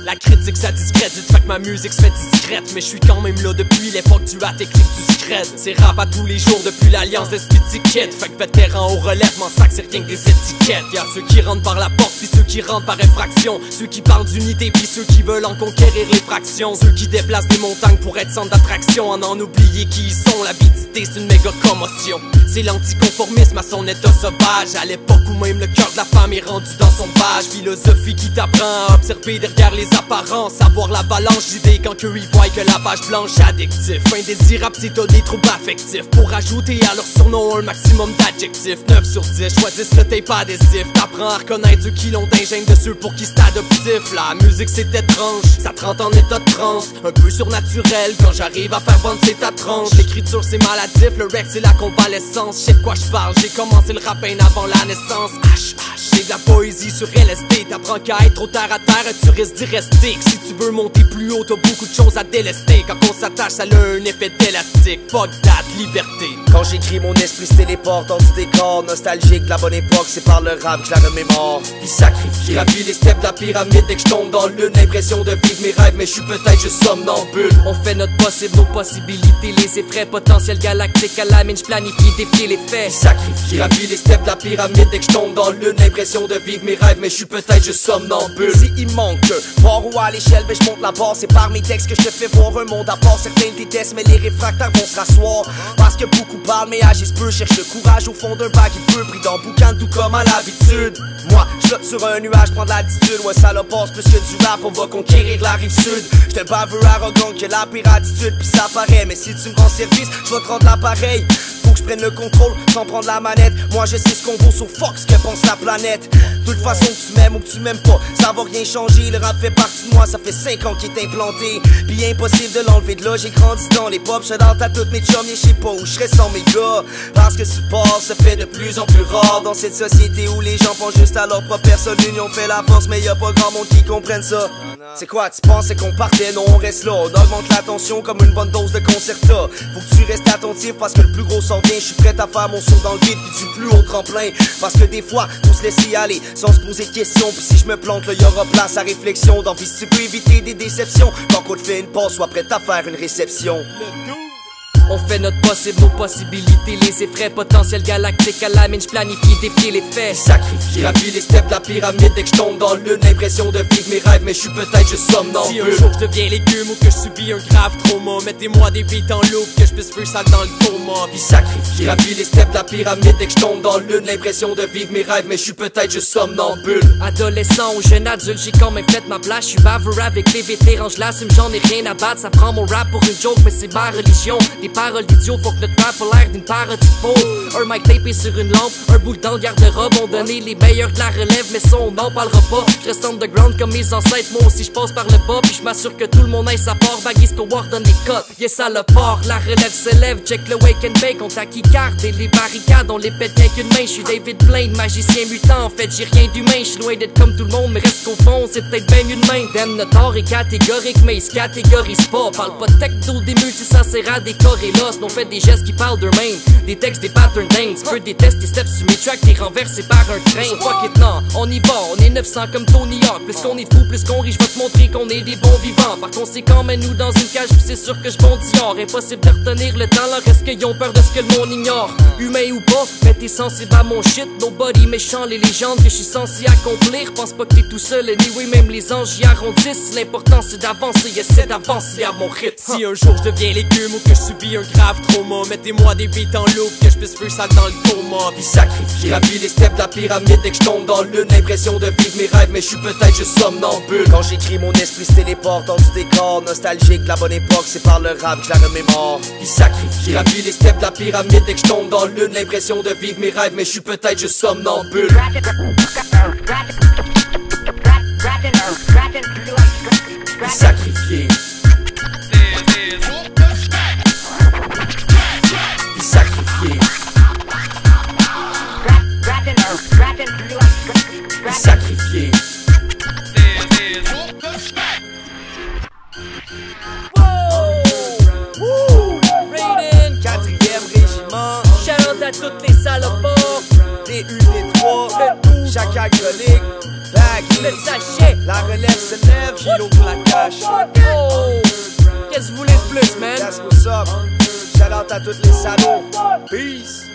La critique ça discrédite, fait que ma musique se fait discrète. Mais je suis quand même là depuis l'époque du hat écrit du scred. C'est rap à tous les jours depuis l'alliance d'esprit ticket. Fait que vétéran au relève, m'en sac c'est rien que des étiquettes. Y'a ceux qui rentrent par la porte, puis ceux qui rentrent par effraction. Ceux qui parlent d'unité, puis ceux qui veulent en conquérir les fractions. Ceux qui déplacent des montagnes pour être centre d'attraction. En oublier qui ils sont, l'avidité c'est une méga commotion. C'est l'anticonformisme à son état sauvage. À l'époque où même le cœur de la femme est rendu dans son page. Philosophie qui t'apprend à observer derrière les apparences, savoir la balance d'idées quand qu'eux ils voient que la page blanche est addictif. Indésirable c'est t'as des troubles affectifs. Pour ajouter à leur surnom un maximum d'adjectifs. 9 sur 10, choisissent le tape adhésif. T'apprends à reconnaître ceux qui l'ont d'ingénieux de ceux pour qui c'est adoptif. La musique c'est étrange, ça te rend en état de transe. Un peu surnaturel quand j'arrive à faire vendre c'est ta tranche. L'écriture c'est maladif, le rec c'est la convalescence. Je sais de quoi je parle, j'ai commencé le rap avant la naissance. J'ai de la poésie sur LSD. T'apprends qu'à être trop terre à terre, tu risques d'y rester. Que si tu veux monter plus haut, t'as beaucoup de choses à délester. Quand on s'attache, ça a un effet d'élastique. Fuck that, liberté. Quand j'écris, mon esprit se téléporte dans du décor nostalgique. La bonne époque, c'est par le rap que je la remémore. Puis sacrifié, gravit les steps de la pyramide. Dès que je tombe dans l'une, l'impression de vivre mes rêves. Mais je suis peut-être juste somnambule. On fait notre possible, nos possibilités, les effraie. Potentiel galactique à la mine, je planifie, défier les faits. Puis sacrifié, gravit les steps de la pyramide. Dès que je tombe dans l'une, l'impression de vivre mes rêves. Mais je suis peut-être juste somnambule. Si il manque bord ou à l'échelle, ben je monte la barre. C'est par mes textes que je te fais voir un monde à part. Certains détestent, mais les réfractaires vont se rasseoir. Parce que beaucoup parlent, mais agissent peu. Cherche le courage au fond d'un bac il peut. Pris dans le boucan, tout comme à l'habitude. Moi, je flotte sur un nuage, prends de l'attitude. Ouais, ça le passe plus que du rap, on va conquérir la rive sud. J'te baveux arrogant que la pire attitude, puis ça paraît. Mais si tu me rends service, je vais te rendre l'appareil. Faut que je prenne le contrôle sans prendre la manette. Moi je sais ce qu'on vaut sur Fox, que pense la planète. De toute façon que tu m'aimes ou que tu m'aimes pas, ça va rien changer. Le rap fait partie de moi, ça fait 5 ans qu'il est implanté. Puis impossible de l'enlever de là, j'ai grandi dans les pop. Je dans ta toutes mes chums, et je sais pas où je serais sans mes gars. Parce que support se fait de plus en plus rare dans cette société où les gens pensent juste à leur propre personne. L'union fait la force, mais y'a pas grand monde qui comprenne ça. C'est quoi, tu pensais qu'on partait? Non, on reste là. On augmente la tension comme une bonne dose de Concerta. Faut que tu restes attentif parce que le plus gros s'en vient. Je suis prêt à faire mon saut dans le vide puis du plus haut tremplin. Parce que des fois, faut se laisser aller sans se poser de questions. Puis si je me plante, là, y'aura place à réflexion. D'envie si tu peux éviter des déceptions. Quand on te fait une passe, sois prêt à faire une réception. On fait notre possible, nos possibilités, les effraie. Potentiel galactique à la mine, je planifie, défier les faits. Sacrifié, gravit les steps de la pyramide. Dès que je tombe dans l'une, l'impression de vivre mes rêves. Mais je suis peut-être juste somnambule. Si un jour je deviens légume ou que je subis un grave trauma, mettez-moi des beats en loop que je puisse faire ça dans le coma. Puis sacrifié, gravit les steps de la pyramide. Dès que je tombe dans l'une, l'impression de vivre mes rêves. Mais je suis peut-être juste somnambule. Adolescent ou jeune adulte, j'ai quand même fait ma place. Je suis baveux avec les vétérans, je l'assume, j'en ai rien à battre. Ça prend mon rap pour une joke, mais c'est ma religion. Des paroles d'idiot, faut que notre rap a l'air d'une parodie fausse. Un mic tapé sur une lampe, un boule dans le garde-robe. On donné les meilleurs de la relève, mais ça on n'en parlera pas. Je reste underground comme mes ancêtres, moi aussi je passe par le bas. Puis je m'assure que tout le monde ait sa part. Baguiste au war donne les cotes, yes ça le part. La relève s'élève, check le wake and bake. On t'a qui carte et les barricades, on les pète rien qu'une main. Je suis David Blaine, magicien mutant. En fait j'ai rien d'humain, je suis loin d'être comme tout le monde. Mais reste qu'au fond, c'est peut-être bien mieux de main. Damn, notre art est catégorique, mais il se catégorise pas. Parle pas de techno, des multi, ça sert à décorer l'os. On fait des gestes qui parlent d'eux-mêmes, des textes, des patterns dingues. Tu peux détester steps sur mes tracks, t'es renversé par un train. So fuck it, non, on y va, on est 900 comme Tony Hawk. Plus qu'on est fou, plus qu'on rit, je vais te montrer qu'on est des bons vivants. Par conséquent, mets-nous dans une cage, puis c'est sûr que je bondis hors. Impossible de retenir le talent, reste qu'ils ont peur de ce que le monde ignore. Humain ou pas, mais t'es sensible à mon shit. Nobody méchant, les légendes que je suis censé accomplir. Pense pas que t'es tout seul, anyway, même les anges y arrondissent. L'important c'est d'avancer, essaie d'avancer à mon rythme. Si un jour je deviens légume ou que je subis un grave trauma, mettez-moi des beats en loop que je puisse faire ça dans le coma. Puis sacrifié, gravit les steps de la pyramide. Dès que je tombe dans l'une, l'impression de vivre mes rêves. Mais je suis peut-être juste somnambule. Quand j'écris, mon esprit se téléporte dans du décor nostalgique. La bonne époque, c'est par le rap que je la remémore. Puis sacrifié, gravit les steps de la pyramide. Dès que je tombe dans l'une, l'impression de vivre mes rêves. Mais je suis peut-être juste somnambule. Puis sacrifié. Puis sacrifié. Puis sacrifié. Raiden, 4e régiment. shout-out à toutes les salopards. DU, D3, chaque alcoolique, back le sachet. La relève se lève, Gilo pour la cache. Oh, qu'est-ce que vous voulez de plus, man? That's what's up. Shout out à tous les salauds. Peace.